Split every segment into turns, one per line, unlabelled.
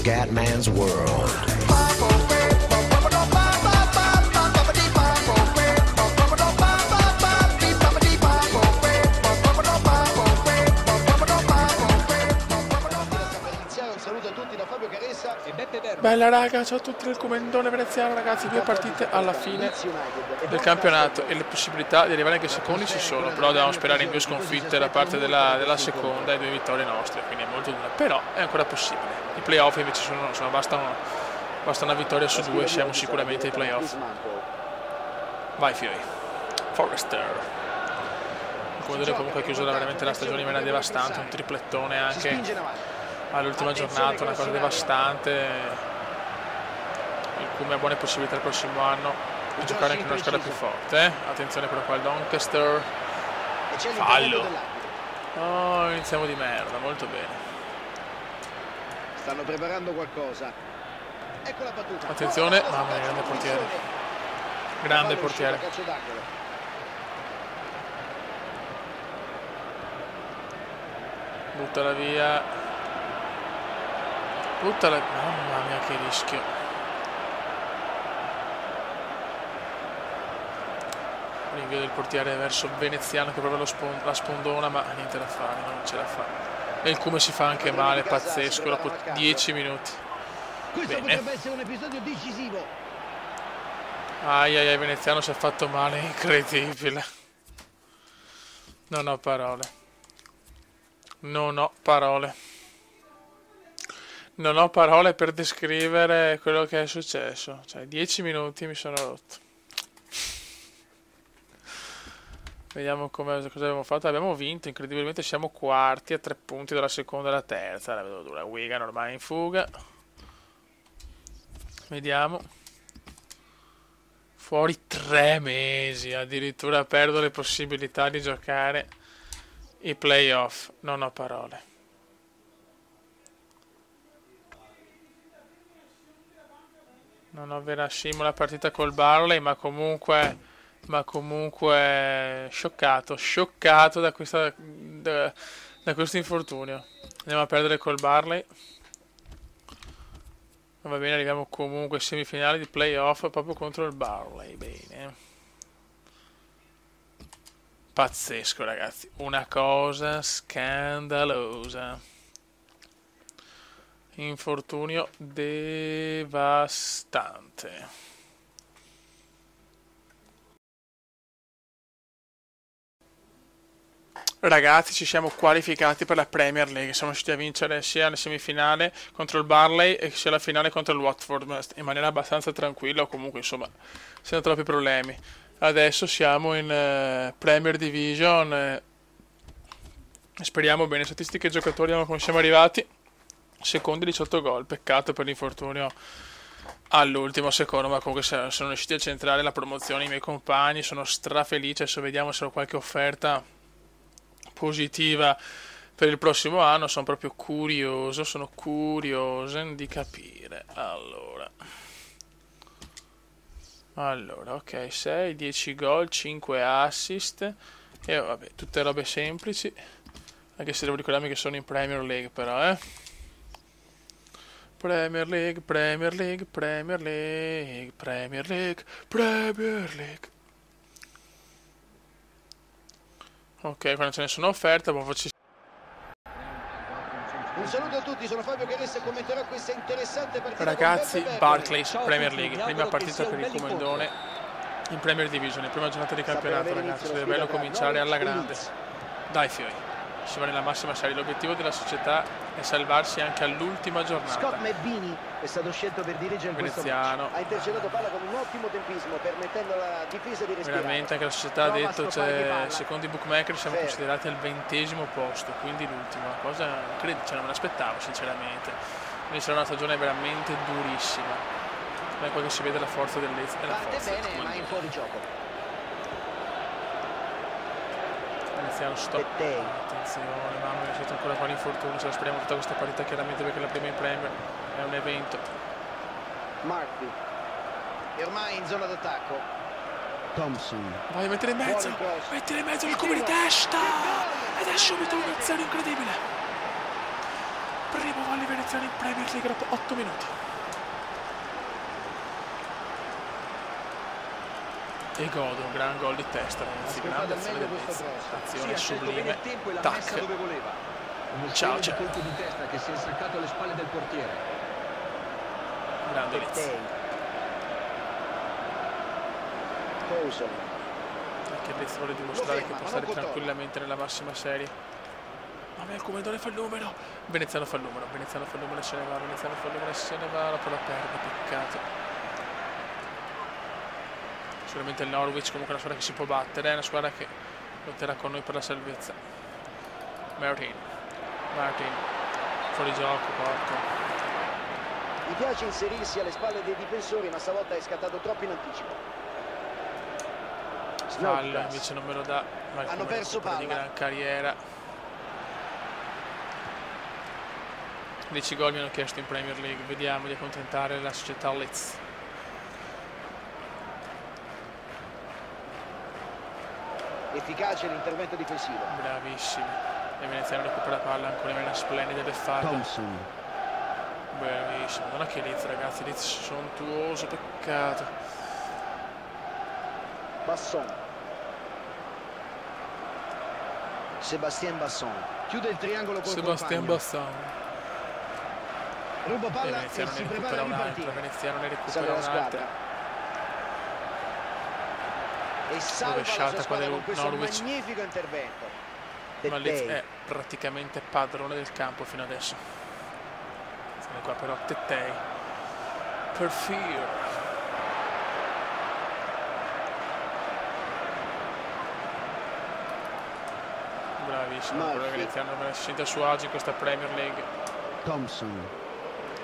Scatman's World.
Bella raga, ciao a tutti del Comendone Veneziano ragazzi, 2 partite alla fine del campionato e le possibilità di arrivare anche secondi ci sono, però dobbiamo sperare in 2 sconfitte da parte della seconda e 2 vittorie nostre, quindi è molto dura, però è ancora possibile. I playoff invece basta una vittoria su 2 e siamo sicuramente ai playoff. Vai Fiori, Forrester. Il Comendone comunque ha chiuso veramente la stagione in maniera devastante, un triplettone anche all'ultima giornata, una cosa devastante. Il Cume ha buone possibilità il prossimo anno di giocare anche in una squadra più forte. Attenzione però qua il Doncaster. Fallo. Oh, iniziamo di merda, molto bene.
Stanno preparando qualcosa. Ecco la battuta.
Attenzione, mamma mia, grande portiere. Grande portiere. Buttala via. Buttala. Mamma mia che rischio. Rinvio del portiere verso Veneziano che proprio la spondona, ma niente da fare, non ce la fa. E il Cume si fa anche male, pazzesco, dopo 10 minuti. Bene. Ai ai ai, Veneziano si è fatto male, incredibile. Non ho parole. Non ho parole. Non ho parole per descrivere quello che è successo. Cioè, 10 minuti mi sono rotto. Vediamo cosa abbiamo fatto. Abbiamo vinto, incredibilmente siamo quarti a 3 punti dalla seconda e la terza. La vedo dura. Wigan ormai in fuga. Vediamo. Fuori 3 mesi. Addirittura perdo le possibilità di giocare i playoff. Non ho parole. Non ho verosimile la partita col Barley, ma comunque scioccato da questo infortunio. Andiamo a perdere col Barley. Va bene, arriviamo comunque ai semifinali di playoff proprio contro il Barley. Bene. Pazzesco ragazzi, una cosa scandalosa. Infortunio devastante. Ragazzi, ci siamo qualificati per la Premier League. Siamo riusciti a vincere sia nella semifinale contro il Barley e sia la finale contro il Watford in maniera abbastanza tranquilla, o comunque insomma senza troppi problemi. Adesso siamo in Premier Division. Speriamo bene. Statistiche giocatori, come siamo arrivati. Secondi 18 gol, peccato per l'infortunio all'ultimo secondo, ma comunque sono riusciti a centrare la promozione i miei compagni, sono strafelice. Adesso vediamo se ho qualche offerta positiva per il prossimo anno, sono proprio curioso, di capire. Allora, ok, 6, 10 gol, 5 assist e vabbè, tutte robe semplici, anche se devo ricordarmi che sono in Premier League però, Premier League. Ok, qua non ce ne sono offerte, ma facci.
Un saluto a tutti, sono Fabio Caressa e commenterò questa interessante partita.
Ragazzi, Barclays, Premier League, prima partita per il Comendone in Premier Division, prima giornata di campionato ragazzi, sarebbe bello cominciare alla grande. Dai Fiori. Si va nella massima serie, l'obiettivo della società è salvarsi anche all'ultima giornata.
Scott McBeanie è stato scelto per dirigere
Veneziano.
questo match. Ha intercettato palla con un ottimo tempismo, permettendo alla difesa di respirare.
Veramente anche la società ha detto, secondo i bookmaker siamo considerati al 20° posto, quindi l'ultima cosa incredibile, non me l'aspettavo sinceramente. Quindi sarà una stagione veramente durissima. Non è qua che si vede la forza del Leeds e la forza del
bene, ma in fuori gioco.
Veneziano stop. Attenzione, mamma mia, siete ancora qua l'infortunio, ce la speriamo tutta questa partita chiaramente perché la prima in Premier è un evento.
Markby è ormai in zona d'attacco. Thompson.
Vai a mettere in mezzo il Cume di testa ed è subito un 1-0 incredibile. Primo gol veneziano in Premier League dopo 8 minuti. E godo, un gran gol di testa, ragazzi, grande azione del Vezza, azione sublime, tac, ciao ciao,
colpo di testa che si è staccato alle spalle del portiere.
grande Vezza. Anche Vezza vuole dimostrare che può stare tranquillamente nella massima serie. Vabbè, il Comendone fa il numero, Veneziano fa il numero, Veneziano fa il numero e se ne va, Veneziano fa il numero e se ne va, la palla perde, peccato. Sicuramente il Norwich comunque è una squadra che si può battere, è una squadra che lotterà con noi per la salvezza. Martin, fuori gioco, porco.
Gli piace inserirsi alle spalle dei difensori, ma stavolta è scattato troppo in anticipo.
Fallo, invece non me lo dà, ma
hanno perso palla
di gran carriera. 10 gol mi hanno chiesto in Premier League, vediamo di accontentare la società Leeds.
Efficace l'intervento difensivo.
Bravissimi. E Veneziano recupera la palla ancora in una splendida beffata. Bravissimo. Non è che Leeds, ragazzi, Leeds sontuoso, peccato.
Basson. Sébastien Basson. Chiude il triangolo col
Sébastien Basson.
Ruba palla e
Veneziano
si
ne
prepara
recupera
a
un'altra.
ripartire.
Veneziano ne recupera
Salva la
un'altra.
squadra. E salva la
Rovesciata
sua
qua
squadra
del
con questo
Norwich.
magnifico intervento.
Ma Leeds
Tettei.
è praticamente padrone del campo fino adesso. Sono qua però Tettei. Per Fear. Bravissimo, quello Veneziano non si sente a suo agio in questa Premier League.
Thompson.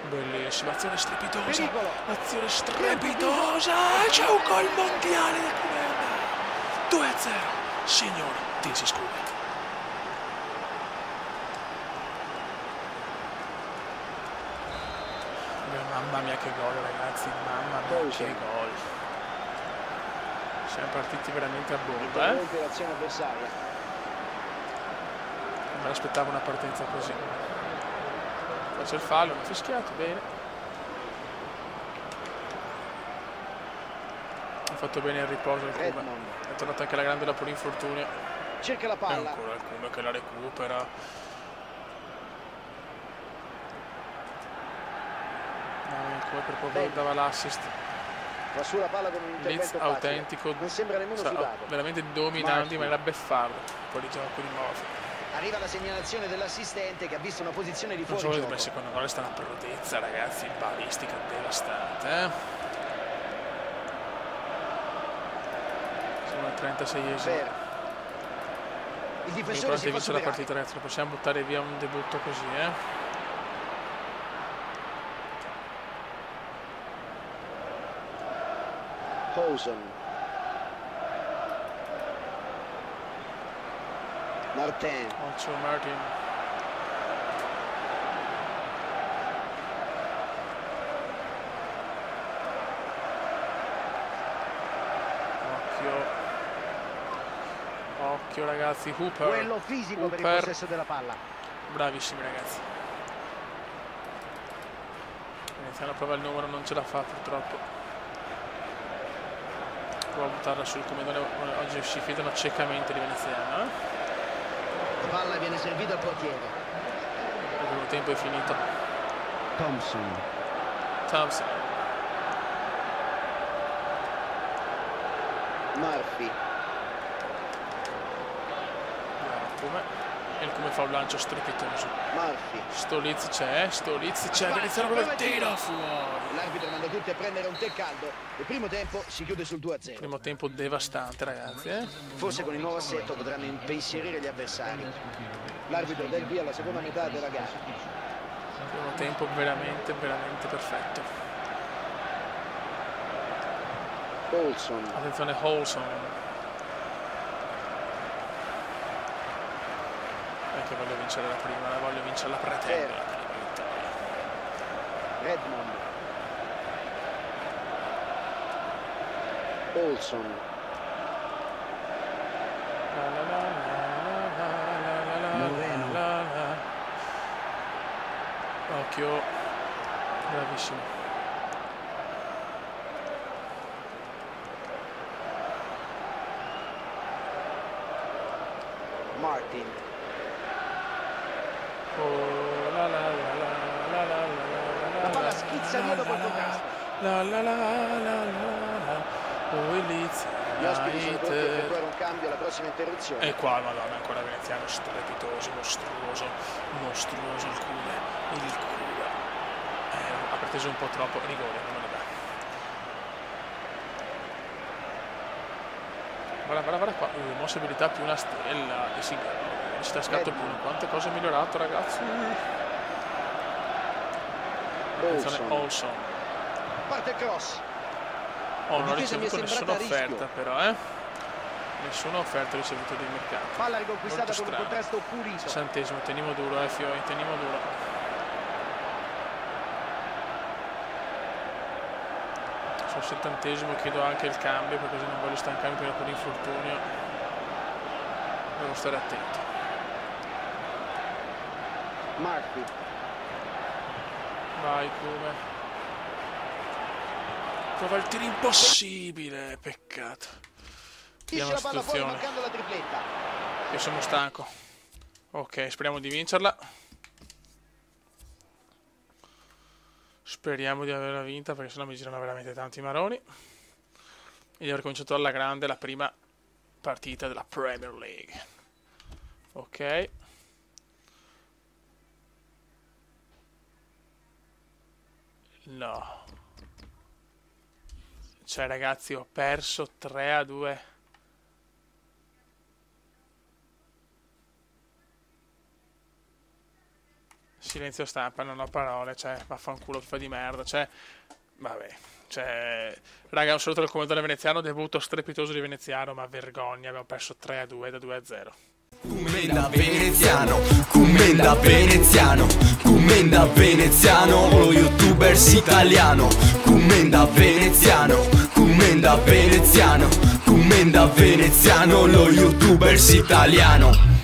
Bellissima, azione strepitosa.
Pericolo.
Azione strepitosa. C'è un gol mondiale del Comenda. 2-0. Signori, this is cool. Mamma mia che gol, ragazzi, mamma mia che gol. Siamo partiti veramente a bomba,
Interrompe l'azione avversaria.
Non me l'aspettavo una partenza così. Poi c'è il fallo, non fischiato, bene. Ha fatto bene il riposo il Cuba.
Redmond.
È tornato anche alla grande dopo l'infortunio.
Cerca la
E
palla.
ancora il Cuba che la recupera. Come per poco dava l'assist.
Va su la palla con un
Leeds
intervento facile.
autentico,
Non sembra nemmeno sudato.
veramente dominante in maniera beffarda. Fuori gioco di nuovo.
Arriva la segnalazione dell'assistente che ha visto una posizione di
Non
fuori
solo
gioco.
per secondo gol, sta una prodezza, ragazzi, balistica devastante. Siamo al 36esimo.
Fer. Il
Quindi
difensore
però
si
se
fa
vince la
superare.
partita, ragazzi, non possiamo buttare via un debutto così,
Housen. Martin.
Occhio Martin. Occhio ragazzi, Hooper.
Quello fisico per il possesso della palla.
Bravissimi ragazzi. Veneziano prova il numero, non ce la fa purtroppo. Prova a buttarla sul Comendone, oggi si fidano ciecamente di Veneziano.
La palla viene servita al portiere.
Il primo tempo è finito.
Thompson.
Murphy.
E come fa un lancio strepitoso.
Murphy.
Stolizzi c'è, Veneziano proprio tira fuori.
L'arbitro manda tutti a prendere un tè caldo. Il primo tempo si chiude sul 2-0.
Primo tempo devastante ragazzi.
Forse con il nuovo assetto potranno impensierire gli avversari. L'arbitro dà il via alla seconda metà della gara.
Primo tempo veramente perfetto.
Olson.
Attenzione Olson. Che voglio vincere la prima, la voglio vincere, la pretendo la prima vittoria.
Redmond. Olson.
Moreno.
Occhio, bravissimo.
Martin.
Oh, la la la la la la
La palla schizza via dopo il contrasto.
la la la la la. Oh,
Gli ospiti sono pronti a
Elite.
effettuare un cambio alla prossima interruzione.
E qua, madonna, ancora veneziano strepitoso, mostruoso il culo. Ha preteso un po' troppo, rigore, non me lo dà. Guarda qua, mossa abilità più una stella, e si sta scatto più. Quante cose è migliorato, ragazzi. Attenzione, Olson.
Parte il cross.
Oh, non ho
difesa mi è
ricevuto nessuna
sembrata a rischio.
offerta però, Nessuna offerta ricevuta dal mercato.
Palla riconquistata
Molto
con un
strano.
contrasto pulito.
60esimo, teniamo duro, Fioi, teniamo duro. Sono 70esimo, chiedo anche il cambio perché così non voglio stancarmi prima con l'infortunio. Devo stare attento.
Marti.
Vai, come. Prova il tiro impossibile, peccato.
Finisce la palla fuori mancando la tripletta.
Io sono stanco. Ok, speriamo di vincerla. Speriamo di averla vinta perché sennò mi girano veramente tanti maroni. E di aver cominciato alla grande la prima partita della Premier League. Ok. No. Cioè ragazzi, ho perso 3-2. Silenzio stampa, non ho parole, cioè, vaffanculo, FIFA di merda, cioè, vabbè, cioè, raga, un saluto del commentatore veneziano, debutto strepitoso di veneziano, ma vergogna, abbiamo perso 3-2 da 2-0.
Commenda veneziano, commenda veneziano, commenda veneziano, lo youtubers italiano, commenda veneziano, commenda veneziano, commenda veneziano, lo youtubers italiano.